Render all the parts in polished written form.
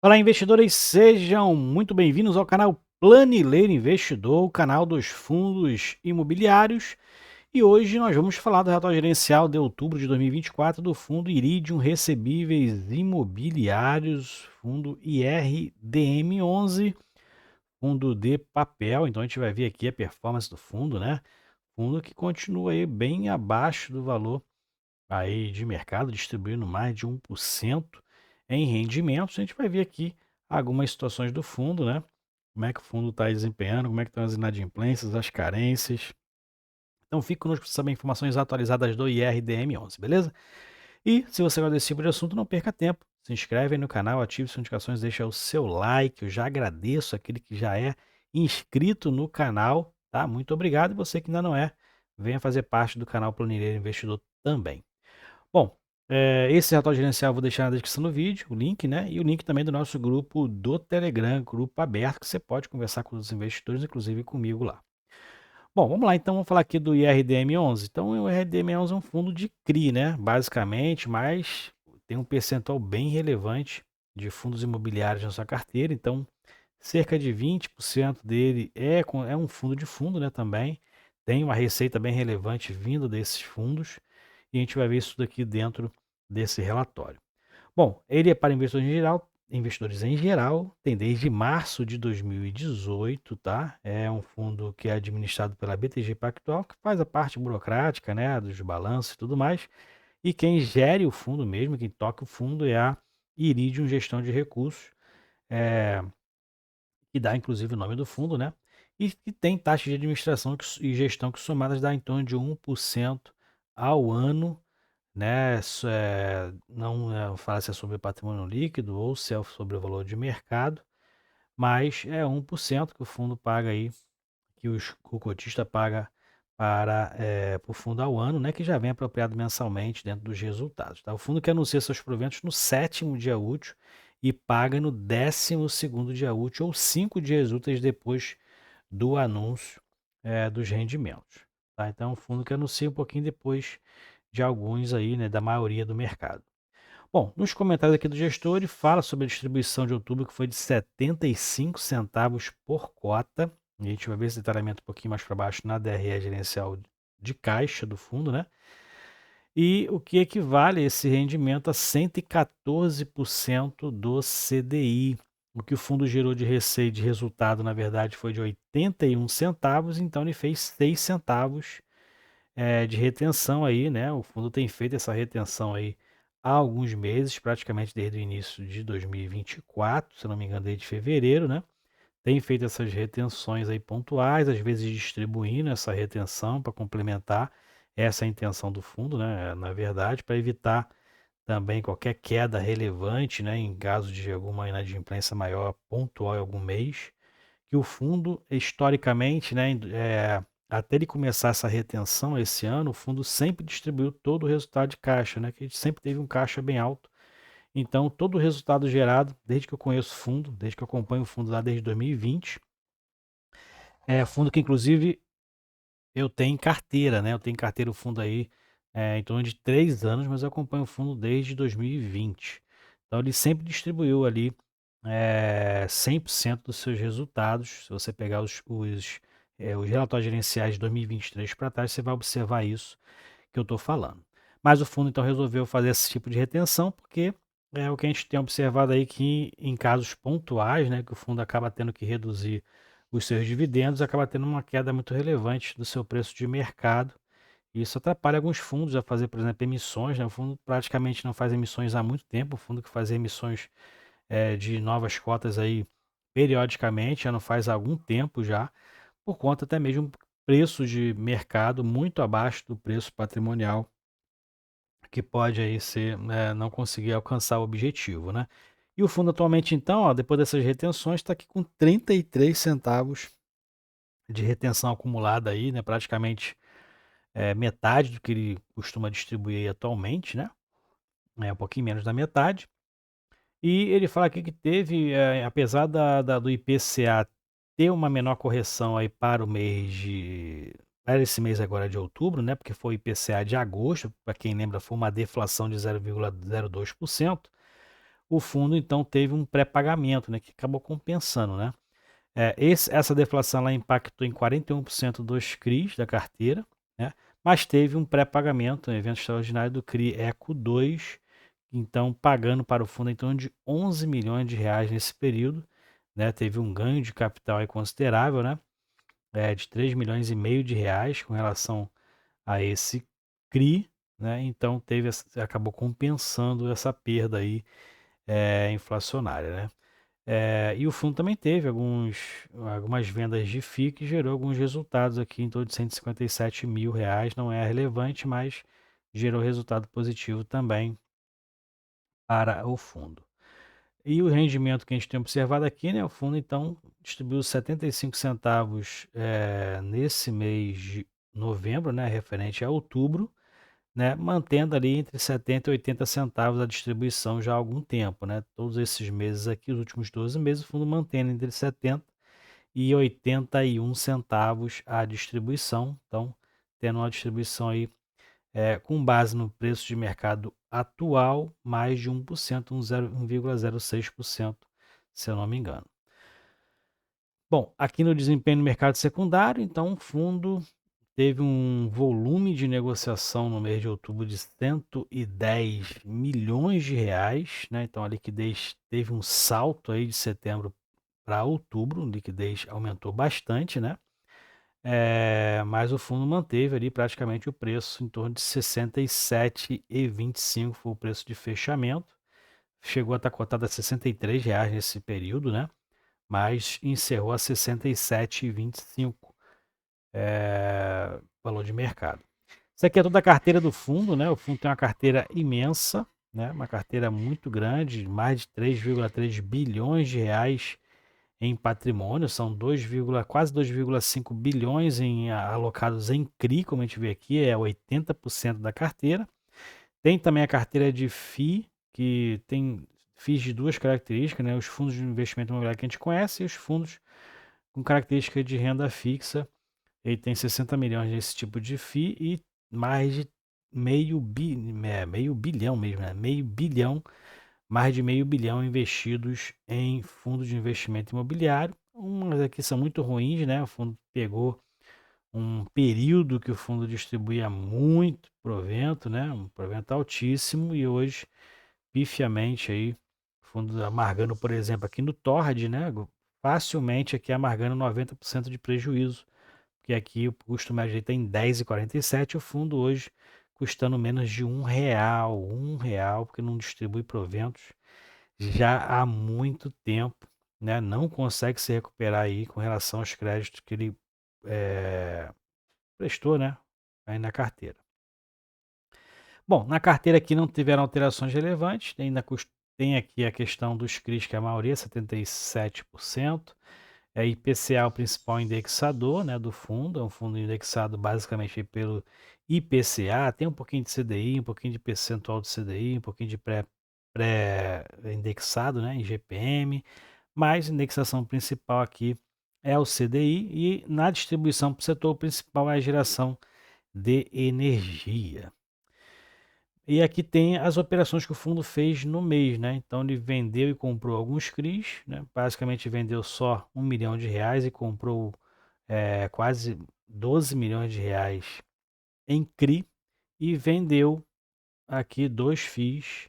Olá, investidores, sejam muito bem-vindos ao canal Planileiro Investidor, o canal dos fundos imobiliários. E hoje nós vamos falar do relatório gerencial de outubro de 2024 do fundo Iridium Recebíveis Imobiliários, fundo IRDM11, fundo de papel. Então a gente vai ver aqui a performance do fundo, né? Fundo que continua aí bem abaixo do valor aí de mercado, distribuindo mais de 1% em rendimentos. A gente vai ver aqui algumas situações do fundo, né? Como é que o fundo está desempenhando, como é que estão as inadimplências, as carências. Então fique conosco para saber informações atualizadas do IRDM11, beleza? E se você gosta desse tipo de assunto, não perca tempo. Se inscreve aí no canal, ative as notificações, deixa o seu like. Eu já agradeço aquele que já é inscrito no canal, tá? Muito obrigado. E você que ainda não é, venha fazer parte do canal Planilheiro Investidor também. Bom, esse relatório gerencial eu vou deixar na descrição do vídeo, o link, né? E o link também do nosso grupo do Telegram, grupo aberto, que você pode conversar com os investidores, inclusive comigo lá. Bom, vamos lá então, vamos falar aqui do IRDM11. Então, o IRDM11 é um fundo de CRI, né? Basicamente, mas tem um percentual bem relevante de fundos imobiliários na sua carteira. Então, cerca de 20% dele é um fundo de fundo, né? Também tem uma receita bem relevante vindo desses fundos. E a gente vai ver isso daqui dentro desse relatório. Bom, ele é para investidores em geral, tem desde março de 2018, tá? É um fundo que é administrado pela BTG Pactual, que faz a parte burocrática, né, dos balanços e tudo mais. E quem gere o fundo mesmo, quem toca o fundo é a Iridium Gestão de Recursos, é, que dá inclusive o nome do fundo, né? E que tem taxa de administração e gestão que somadas dá em torno de 1% ao ano, né? Não fala se é sobre patrimônio líquido ou se é sobre o valor de mercado, mas é 1% que o fundo paga aí, que o cotista paga para o fundo ao ano, né? Que já vem apropriado mensalmente dentro dos resultados, tá? O fundo que anuncia seus proventos no sétimo dia útil e paga no 12º dia útil ou 5 dias úteis depois do anúncio dos rendimentos, tá? Então, é um fundo que anuncia um pouquinho depois de alguns aí, né, da maioria do mercado. Bom, nos comentários aqui do gestor, ele fala sobre a distribuição de outubro, que foi de 75 centavos por cota. E a gente vai ver esse detalhamento um pouquinho mais para baixo na DRE gerencial de caixa do fundo, né? E o que equivale a esse rendimento a 114% do CDI. O que o fundo gerou de receita e de resultado, na verdade, foi de 81 centavos, então ele fez 6 centavos de retenção aí, né? O fundo tem feito essa retenção aí há alguns meses, praticamente desde o início de 2024, se não me engano, desde fevereiro, né? Tem feito essas retenções aí pontuais, às vezes distribuindo essa retenção para complementar essa intenção do fundo, né? Na verdade, para evitar também qualquer queda relevante, né? Em caso de alguma inadimplência maior pontual em algum mês, que o fundo, historicamente, né, até ele começar essa retenção esse ano, o fundo sempre distribuiu todo o resultado de caixa, né, que a gente sempre teve um caixa bem alto. Então, todo o resultado gerado, desde que eu conheço o fundo, desde que eu acompanho o fundo lá desde 2020, é fundo que inclusive eu tenho em carteira, né? Eu tenho em carteira o fundo aí em torno de 3 anos, mas eu acompanho o fundo desde 2020. Então ele sempre distribuiu ali 100% dos seus resultados. Se você pegar os relatórios gerenciais de 2023 para trás, você vai observar isso que eu estou falando. Mas o fundo então resolveu fazer esse tipo de retenção porque é o que a gente tem observado aí que em casos pontuais, né, que o fundo acaba tendo que reduzir os seus dividendos, acaba tendo uma queda muito relevante do seu preço de mercado. E isso atrapalha alguns fundos a fazer, por exemplo, emissões, né? O fundo praticamente não faz emissões há muito tempo. O fundo que faz emissões de novas cotas aí periodicamente, já não faz há algum tempo já, por conta até mesmo preço de mercado muito abaixo do preço patrimonial, que pode aí ser, né, não conseguir alcançar o objetivo, né? E o fundo atualmente, então, ó, depois dessas retenções, está aqui com 33 centavos de retenção acumulada aí, né? Praticamente metade do que ele costuma distribuir atualmente, né? É um pouquinho menos da metade. E ele fala aqui que teve, apesar do IPCA ter uma menor correção aí para esse mês agora de outubro, né? Porque foi o IPCA de agosto, para quem lembra, foi uma deflação de 0,02%. o fundo então teve um pré-pagamento, né, que acabou compensando, né? Essa deflação ela impactou em 41% dos CRIs da carteira, né? Mas teve um pré-pagamento, um evento extraordinário do CRI Eco 2, então pagando para o fundo em torno de 11 milhões de reais nesse período, né? Teve um ganho de capital aí considerável, né? De 3 milhões e meio de reais com relação a esse CRI, né? Então acabou compensando essa perda aí inflacionária, né? E o fundo também teve algumas vendas de FII que gerou alguns resultados aqui em torno de 157 mil reais. Não é relevante, mas gerou resultado positivo também para o fundo. E o rendimento que a gente tem observado aqui, né? O fundo então distribuiu 75 centavos nesse mês de novembro, né? Referente a outubro, né, mantendo ali entre 70 e 80 centavos a distribuição já há algum tempo, né? Todos esses meses aqui, os últimos 12 meses, o fundo mantendo entre 70 e 81 centavos a distribuição. Então, tendo uma distribuição aí com base no preço de mercado atual, mais de 1%, 1,06%, se eu não me engano. Bom, aqui no desempenho no mercado secundário, então o fundo teve um volume de negociação no mês de outubro de 110 milhões de reais, né? Então a liquidez teve um salto aí de setembro para outubro, a liquidez aumentou bastante, né? Mas o fundo manteve ali praticamente o preço em torno de 67,25 foi o preço de fechamento. Chegou a estar cotado a R$ 63 nesse período, né? Mas encerrou a 67,25 valor de mercado. Isso aqui é toda a carteira do fundo, né? O fundo tem uma carteira imensa, né? Uma carteira muito grande, mais de 3,3 bilhões de reais em patrimônio, são quase 2,5 bilhões alocados em CRI, como a gente vê aqui, é 80% da carteira. Tem também a carteira de FII, que tem FIIs de duas características, né? Os fundos de investimento imobiliário que a gente conhece e os fundos com característica de renda fixa. Ele tem 60 milhões nesse tipo de FII e mais de meio bilhão mesmo, né? Mais de meio bilhão investidos em fundos de investimento imobiliário. Umas aqui são muito ruins, né? O fundo pegou um período que o fundo distribuía muito provento, né? Um provento altíssimo e hoje, pifiamente aí, o fundo amargando, por exemplo, aqui no Tord, né? Facilmente aqui amargando 90% de prejuízo, porque aqui o custo médio está em 10,47, o fundo hoje custando menos de R$ 1, porque não distribui proventos já há muito tempo, né? Não consegue se recuperar aí com relação aos créditos que ele prestou, né? Aí na carteira. Bom, na carteira aqui não tiveram alterações relevantes, tem aqui a questão dos CRIs, que é a maioria, 77%. IPCA, o principal indexador, né, do fundo, é um fundo indexado basicamente pelo IPCA, tem um pouquinho de CDI, um pouquinho de percentual de CDI, um pouquinho de pré-indexado, né, em GPM, mas a indexação principal aqui é o CDI e na distribuição para o setor principal é a geração de energia. E aqui tem as operações que o fundo fez no mês, né? Então ele vendeu e comprou alguns CRIs, né? Basicamente vendeu só R$ 1 milhão e comprou quase 12 milhões de reais em CRI e vendeu aqui 2 FIIs,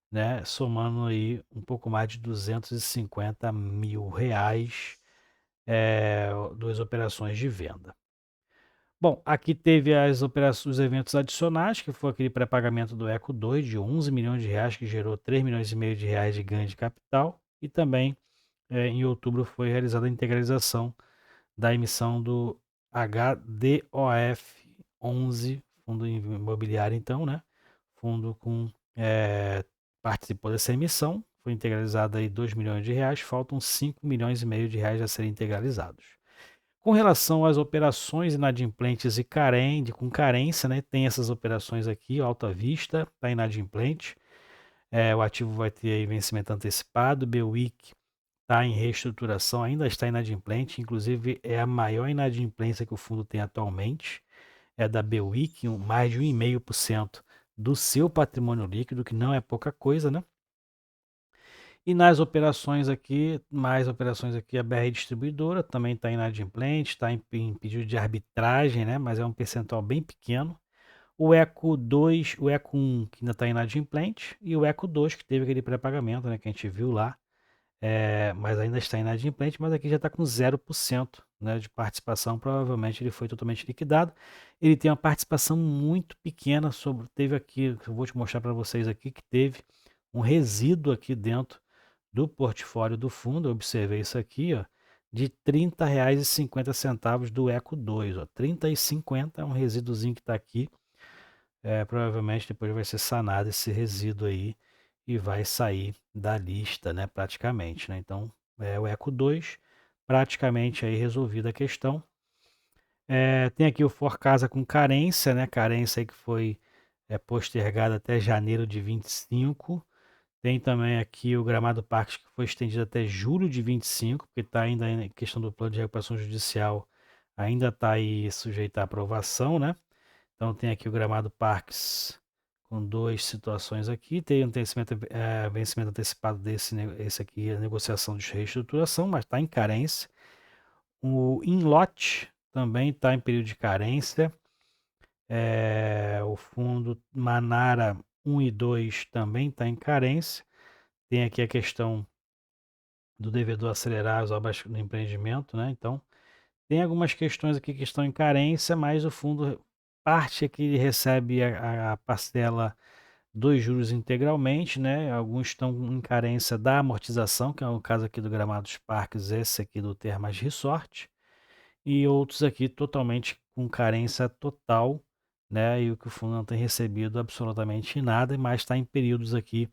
né? Somando aí um pouco mais de 250 mil reais, 2 operações de venda. Bom, aqui teve os eventos adicionais, que foi aquele pré-pagamento do Eco 2 de 11 milhões de reais, que gerou 3 milhões e meio de reais de ganho de capital. E também, em outubro, foi realizada a integralização da emissão do HDOF 11, fundo imobiliário então, né? Fundo participou dessa emissão, foi integralizado aí 2 milhões de reais, faltam 5 milhões e meio de reais a serem integralizados. Com relação às operações inadimplentes e com carência, né, tem essas operações aqui, Alta Vista está inadimplente, o ativo vai ter aí vencimento antecipado, BWIC está em reestruturação, ainda está inadimplente, inclusive é a maior inadimplência que o fundo tem atualmente, é da BWIC, mais de 1,5% do seu patrimônio líquido, que não é pouca coisa, né? E nas operações aqui, mais operações aqui, a BR Distribuidora também está inadimplente, está em pedido de arbitragem, né? Mas é um percentual bem pequeno. O Eco 2, o Eco 1, que ainda está inadimplente, e o Eco 2, que teve aquele pré-pagamento, né, que a gente viu lá, mas ainda está inadimplente, mas aqui já está com 0%, né, de participação, provavelmente ele foi totalmente liquidado. Ele tem uma participação muito pequena teve aqui, eu vou te mostrar para vocês aqui, que teve um resíduo aqui dentro do portfólio do fundo, eu observei isso aqui, ó, de R$ 30,50 do Eco 2, ó, 30,50 é um resíduozinho que está aqui, provavelmente depois vai ser sanado esse resíduo aí e vai sair da lista, né, praticamente, né? Então, o Eco 2, praticamente aí resolvida a questão. Tem aqui o Forcasa com carência, né? Carência aí que foi postergada até janeiro de 25. Tem também aqui o Gramado Parques que foi estendido até julho de 25, porque está ainda em questão do plano de recuperação judicial, ainda está aí sujeito à aprovação, né? Então tem aqui o Gramado Parques com duas situações aqui. Tem um vencimento antecipado esse aqui, a negociação de reestruturação, mas está em carência. O Inlote também está em período de carência. O fundo Manara 1 e 2 também está em carência. Tem aqui a questão do devedor acelerar as obras do empreendimento, né? Então, tem algumas questões aqui que estão em carência, mas o fundo, parte aqui recebe a parcela dos juros integralmente, né? Alguns estão em carência da amortização, que é o caso aqui do Gramados Parques, esse aqui do Termas Resort, e outros aqui totalmente com carência total, né? E o que o fundo não tem recebido absolutamente nada, mas está em períodos aqui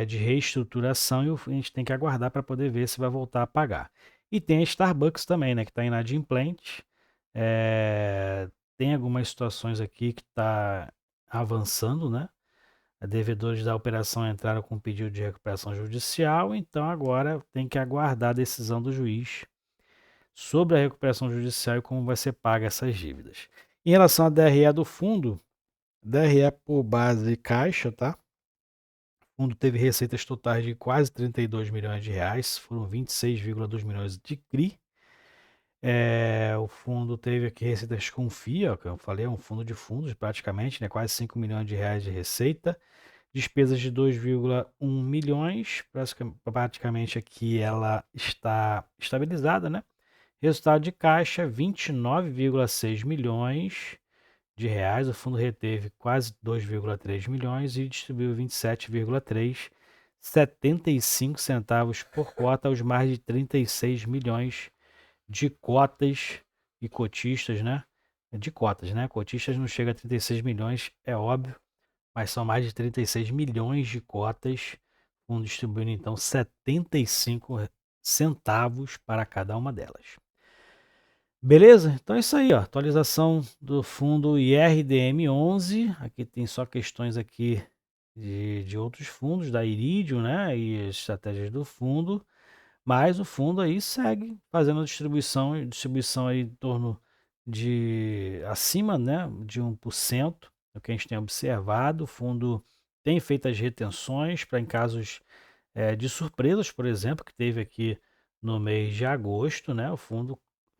de reestruturação e a gente tem que aguardar para poder ver se vai voltar a pagar. E tem a Starbucks também, né, que está inadimplente. Tem algumas situações aqui que está avançando, né? Devedores da operação entraram com pedido de recuperação judicial, então agora tem que aguardar a decisão do juiz sobre a recuperação judicial e como vai ser paga essas dívidas. Em relação à DRE do fundo, DRE por base caixa, tá? O fundo teve receitas totais de quase 32 milhões de reais, foram 26,2 milhões de CRI. O fundo teve aqui receitas com FIA, que eu falei, é um fundo de fundos praticamente, né, quase 5 milhões de reais de receita. Despesas de 2,1 milhões, praticamente aqui ela está estabilizada, né? Resultado de caixa, 29,6 milhões de reais. O fundo reteve quase 2,3 milhões e distribuiu 27,3, 75 centavos por cota aos mais de 36 milhões de cotas e cotistas, né? De cotas, né? Cotistas não chega a 36 milhões, é óbvio, mas são mais de 36 milhões de cotas. O fundo distribuindo então 75 centavos para cada uma delas. Beleza? Então é isso aí, ó. Atualização do fundo IRDM11. Aqui tem só questões aqui de outros fundos, da Iridium, né? E as estratégias do fundo. Mas o fundo aí segue fazendo a distribuição aí em torno de acima, né, de 1%, é o que a gente tem observado. O fundo tem feito as retenções para em casos de surpresas, por exemplo, que teve aqui no mês de agosto, né? O fundo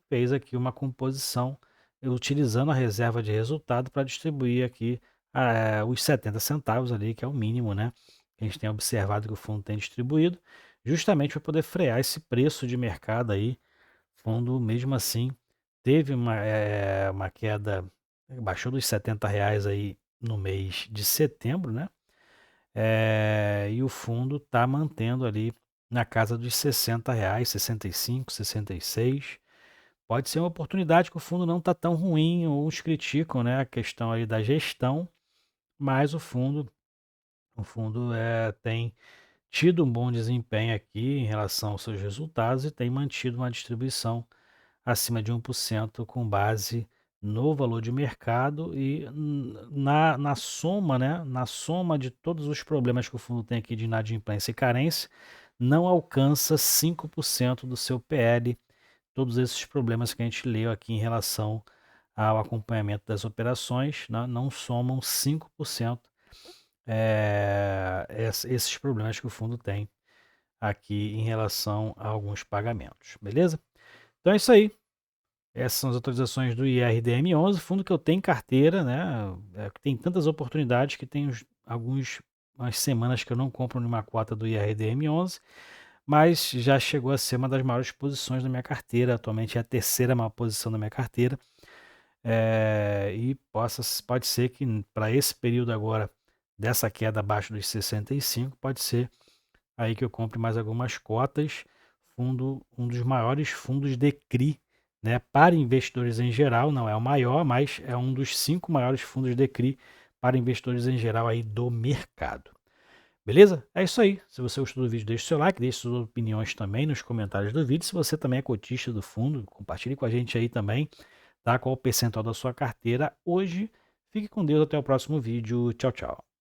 fez aqui uma composição utilizando a reserva de resultado para distribuir aqui os 70 centavos ali, que é o mínimo, né? Que a gente tem observado que o fundo tem distribuído, justamente para poder frear esse preço de mercado aí. O fundo, mesmo assim, teve uma queda, baixou dos R$ 70 aí no mês de setembro, né? E o fundo está mantendo ali na casa dos R$ 60, 65, 66. Pode ser uma oportunidade que o fundo não está tão ruim, ou uns criticam, né, a questão aí da gestão, mas o fundo tem tido um bom desempenho aqui em relação aos seus resultados e tem mantido uma distribuição acima de 1% com base no valor de mercado e na soma, né, na soma de todos os problemas que o fundo tem aqui de inadimplência e carência, não alcança 5% do seu PL. Todos esses problemas que a gente leu aqui em relação ao acompanhamento das operações, né, não somam 5% esses problemas que o fundo tem aqui em relação a alguns pagamentos, beleza? Então é isso aí. Essas são as atualizações do IRDM11, fundo que eu tenho em carteira, né? Que tem tantas oportunidades que tem umas semanas que eu não compro nenhuma cota do IRDM11, mas já chegou a ser uma das maiores posições da minha carteira. Atualmente é a terceira maior posição da minha carteira. E pode ser que para esse período agora, dessa queda abaixo dos 65, pode ser aí que eu compre mais algumas cotas. Um dos maiores fundos de CRI, né, para investidores em geral, não é o maior, mas é um dos 5 maiores fundos de CRI para investidores em geral aí do mercado. Beleza? É isso aí. Se você gostou do vídeo, deixe seu like, deixe suas opiniões também nos comentários do vídeo. Se você também é cotista do fundo, compartilhe com a gente aí também, tá? Qual o percentual da sua carteira hoje. Fique com Deus, até o próximo vídeo. Tchau, tchau.